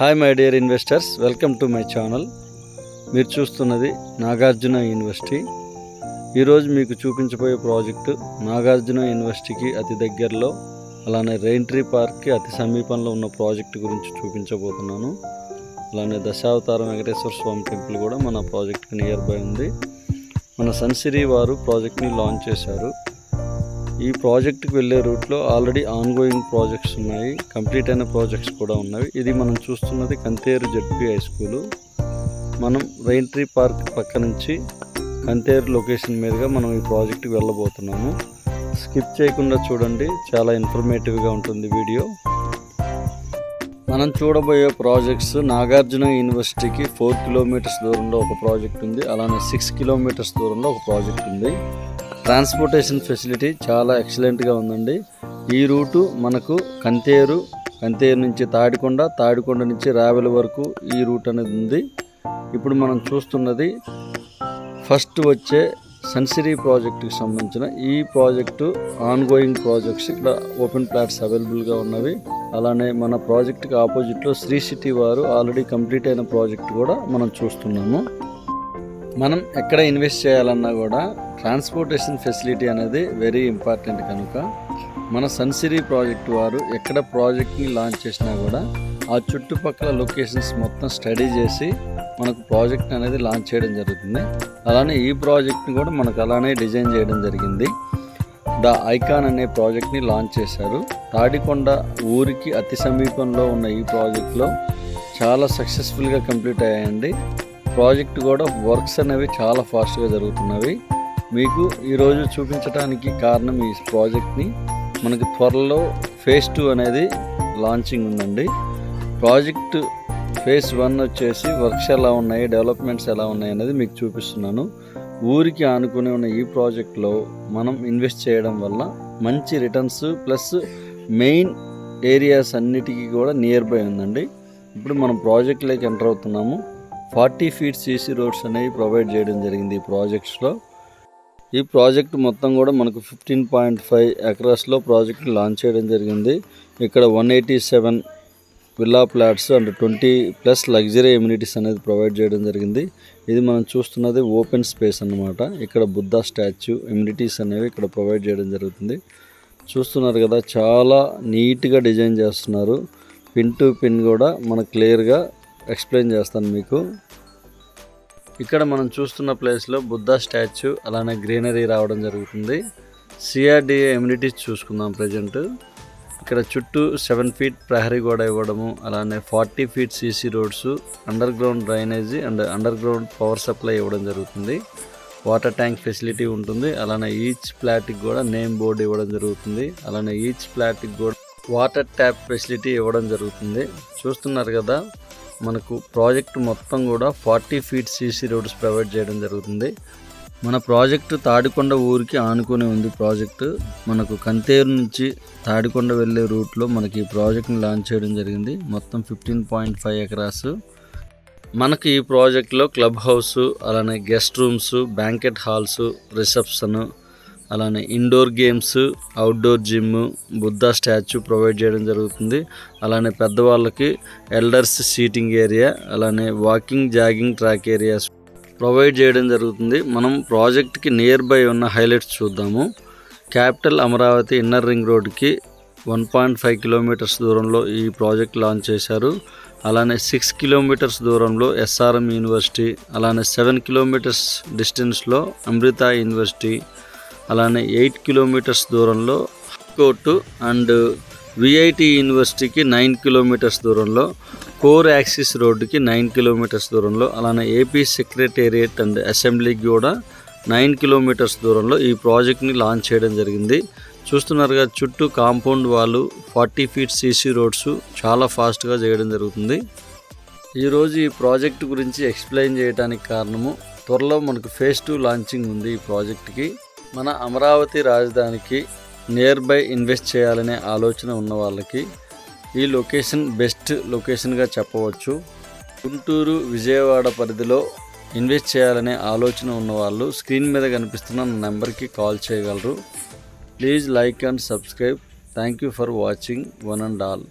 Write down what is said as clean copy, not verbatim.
Hi my dear investors, welcome to my channel. మీరు చూస్తున్నది Nagarjuna university. ఈరోజు మీకు చూపించబోయే ప్రాజెక్టు నాగార్జున యూనివర్సిటీకి అతి దగ్గరలో, అలానే రెయిన్ ట్రీ పార్క్కి అతి సమీపంలో ఉన్న ప్రాజెక్టు గురించి చూపించబోతున్నాను. అలానే దశావతారం వెంకటేశ్వర స్వామి టెంపుల్ కూడా మన ప్రాజెక్ట్కి నియర్ బై ఉంది. మన సన్సిరీ వారు ప్రాజెక్ట్ని లాంచ్ చేశారు. ఈ ప్రాజెక్టుకి వెళ్ళే రూట్లో ఆల్రెడీ ఆన్గోయింగ్ ప్రాజెక్ట్స్ ఉన్నాయి, కంప్లీట్ అయిన ప్రాజెక్ట్స్ కూడా ఉన్నవి. ఇది మనం చూస్తున్నది కంతేరు జెడ్పీ హై స్కూలు. మనం రెయిన్ ట్రీ పార్క్ పక్క నుంచి కంతేరు లొకేషన్ మీదుగా మనం ఈ ప్రాజెక్టుకి వెళ్ళబోతున్నాము. స్కిప్ చేయకుండా చూడండి, చాలా ఇన్ఫర్మేటివ్గా ఉంటుంది వీడియో. మనం చూడబోయే ప్రాజెక్ట్స్ నాగార్జున యూనివర్సిటీకి 4 కిలోమీటర్స్ దూరంలో ఒక ప్రాజెక్ట్ ఉంది, అలానే 6 కిలోమీటర్స్ దూరంలో ఒక ప్రాజెక్ట్ ఉంది. ట్రాన్స్పోర్టేషన్ ఫెసిలిటీ చాలా ఎక్సలెంట్గా ఉందండి. ఈ రూటు మనకు కంతేరు నుంచి తాడికొండ నుంచి రావెల వరకు ఈ రూట్ అనేది ఉంది. ఇప్పుడు మనం చూస్తున్నది ఫస్ట్ వచ్చే సన్సిరీ ప్రాజెక్టుకి సంబంధించిన ఈ ప్రాజెక్టు ఆన్గోయింగ్ ప్రాజెక్ట్స్. ఇక్కడ ఓపెన్ ప్లాట్స్ అవైలబుల్గా ఉన్నవి. అలానే మన ప్రాజెక్టుకి ఆపోజిట్లో శ్రీ సిటీ వారు ఆల్రెడీ కంప్లీట్ అయిన ప్రాజెక్ట్ కూడా మనం చూస్తున్నాము. మనం ఎక్కడ ఇన్వెస్ట్ చేయాలన్నా కూడా ట్రాన్స్పోర్టేషన్ ఫెసిలిటీ అనేది వెరీ ఇంపార్టెంట్. కనుక మన సన్సిరీ ప్రాజెక్ట్ వారు ఎక్కడ ప్రాజెక్ట్ని లాంచ్ చేసినా కూడా ఆ చుట్టుపక్కల లొకేషన్స్ మొత్తం స్టడీ చేసి మనకు ప్రాజెక్ట్ అనేది లాంచ్ చేయడం జరుగుతుంది. అలానే ఈ ప్రాజెక్ట్ని కూడా మనకు అలానే డిజైన్ చేయడం జరిగింది. ద ఐకాన్ అనే ప్రాజెక్ట్ని లాంచ్ చేశారు. తాడికొండ ఊరికి అతి సమీపంలో ఉన్న ఈ ప్రాజెక్ట్లో చాలా సక్సెస్ఫుల్గా కంప్లీట్ అయ్యాయండి. ప్రాజెక్ట్ కూడా వర్క్స్ అనేవి చాలా ఫాస్ట్గా జరుగుతున్నవి. మీకు ఈరోజు చూపించడానికి కారణం ఈ ప్రాజెక్ట్ని మనకి త్వరలో ఫేజ్ 2 అనేది లాంచింగ్ ఉందండి. ప్రాజెక్ట్ ఫేజ్ 1 వచ్చేసి వర్క్స్ ఎలా ఉన్నాయి, డెవలప్మెంట్స్ ఎలా ఉన్నాయి అనేది మీకు చూపిస్తున్నాను. ఊరికి ఆనుకుని ఉన్న ఈ ప్రాజెక్ట్లో మనం ఇన్వెస్ట్ చేయడం వల్ల మంచి రిటర్న్స్ ప్లస్ మెయిన్ ఏరియాస్ అన్నిటికీ కూడా నియర్ బై ఉందండి. ఇప్పుడు మనం ప్రాజెక్ట్లోకి ఎంటర్ అవుతున్నాము. 40 feet సీసీ రోడ్స్ అనేవి ప్రొవైడ్ చేయడం జరిగింది ఈ ప్రాజెక్ట్స్లో. ఈ ప్రాజెక్ట్ మొత్తం కూడా మనకు 15.5 acresలో ప్రాజెక్ట్ని లాంచ్ చేయడం జరిగింది. ఇక్కడ 187 villa flats and 20+ luxury amenities అనేది ప్రొవైడ్ చేయడం జరిగింది. ఇది మనం చూస్తున్నది ఓపెన్ స్పేస్ అన్నమాట. ఇక్కడ బుద్ధ స్టాచ్యూ ఎమ్యూనిటీస్ అనేవి ఇక్కడ ప్రొవైడ్ చేయడం జరుగుతుంది. చూస్తున్నారు కదా, చాలా నీట్గా డిజైన్ చేస్తున్నారు. పిన్ టు పిన్ కూడా మనకు క్లియర్గా ఎక్స్ప్లెయిన్ చేస్తాను మీకు. ఇక్కడ మనం చూస్తున్న ప్లేస్లో బుద్ధ స్టాచ్యూ అలానే గ్రీనరీ రావడం జరుగుతుంది. సిఆర్డిఏ ఎమ్యూనిటీస్ చూసుకుందాం ప్రజెంట్. ఇక్కడ చుట్టూ 7 feet ప్రహరీ గోడ ఇవ్వడము, అలానే 40 feet CC roads, under ground drainage and under ground power supply ఇవ్వడం జరుగుతుంది. వాటర్ ట్యాంక్ ఫెసిలిటీ ఉంటుంది. అలానే ఈచ్ ఫ్లాట్కి కూడా నేమ్ బోర్డు ఇవ్వడం జరుగుతుంది. అలానే ఈచ్ ఫ్లాట్కి కూడా వాటర్ ట్యాప్ ఫెసిలిటీ ఇవ్వడం జరుగుతుంది. చూస్తున్నారు కదా, మనకు ప్రాజెక్ట్ మొత్తం కూడా 40 feet సీసీ రోడ్స్ ప్రొవైడ్ చేయడం జరుగుతుంది. మన ప్రాజెక్టు తాడికొండ ఊరికి ఆనుకొని ఉంది. ప్రాజెక్టు మనకు కంతేరు నుంచి తాడికొండ వెళ్ళే రూట్లో మనకి ఈ ప్రాజెక్ట్ని లాంచ్ చేయడం జరిగింది. మొత్తం 15.5 acres. మనకి ఈ ప్రాజెక్ట్లో క్లబ్ హౌస్, అలానే guest rooms, banquet halls, reception, అలానే indoor games, outdoor gym, Buddha statue provide చేయడం జరుగుతుంది. అలానే పెద్దవాళ్ళకి ఎల్డర్స్ సీటింగ్ ఏరియా, అలానే walking jogging track areas provide చేయడం జరుగుతుంది. మనం ప్రాజెక్ట్కి నియర్ బై ఉన్న హైలైట్స్ చూద్దాము. క్యాపిటల్ అమరావతి ఇన్నర్ రింగ్ రోడ్కి 1.5 kilometers దూరంలో ఈ ప్రాజెక్ట్ లాంచ్ చేశారు. అలానే 6 kilometers దూరంలో ఎస్ఆర్ఎం యూనివర్సిటీ, అలానే 7 kilometers డిస్టెన్స్లో అమృత యూనివర్సిటీ, అలానే 8 kilometers దూరంలో కోర్టు అండ్ విఐటి యూనివర్సిటీకి 9 kilometers దూరంలో, కోర్ యాక్సిస్ రోడ్డుకి 9 kilometers దూరంలో, అలానే ఏపీ సెక్రటేరియట్ అండ్ అసెంబ్లీకి కూడా 9 kilometers దూరంలో ఈ ప్రాజెక్ట్ని లాంచ్ చేయడం జరిగింది. చూస్తున్నారుగా, చుట్టూ కాంపౌండ్ వాళ్ళు 40 feet సీసీ రోడ్స్ చాలా ఫాస్ట్గా చేయడం జరుగుతుంది. ఈరోజు ఈ ప్రాజెక్ట్ గురించి ఎక్స్ప్లెయిన్ చేయడానికి కారణము, త్వరలో మనకు ఫేజ్ 2 లాంచింగ్ ఉంది ఈ ప్రాజెక్ట్కి. మన అమరావతి రాజధానికి నియర్ బై ఇన్వెస్ట్ చేయాలనే ఆలోచన ఉన్న వాళ్ళకి ఈ లొకేషన్ బెస్ట్ లొకేషన్గా చెప్పవచ్చు. గుంటూరు, విజయవాడ పరిధిలో ఇన్వెస్ట్ చేయాలనే ఆలోచన ఉన్నవాళ్ళు స్క్రీన్ మీద కనిపిస్తున్న నెంబర్కి కాల్ చేయగలరు. Please like and subscribe. Thank you for watching one and all.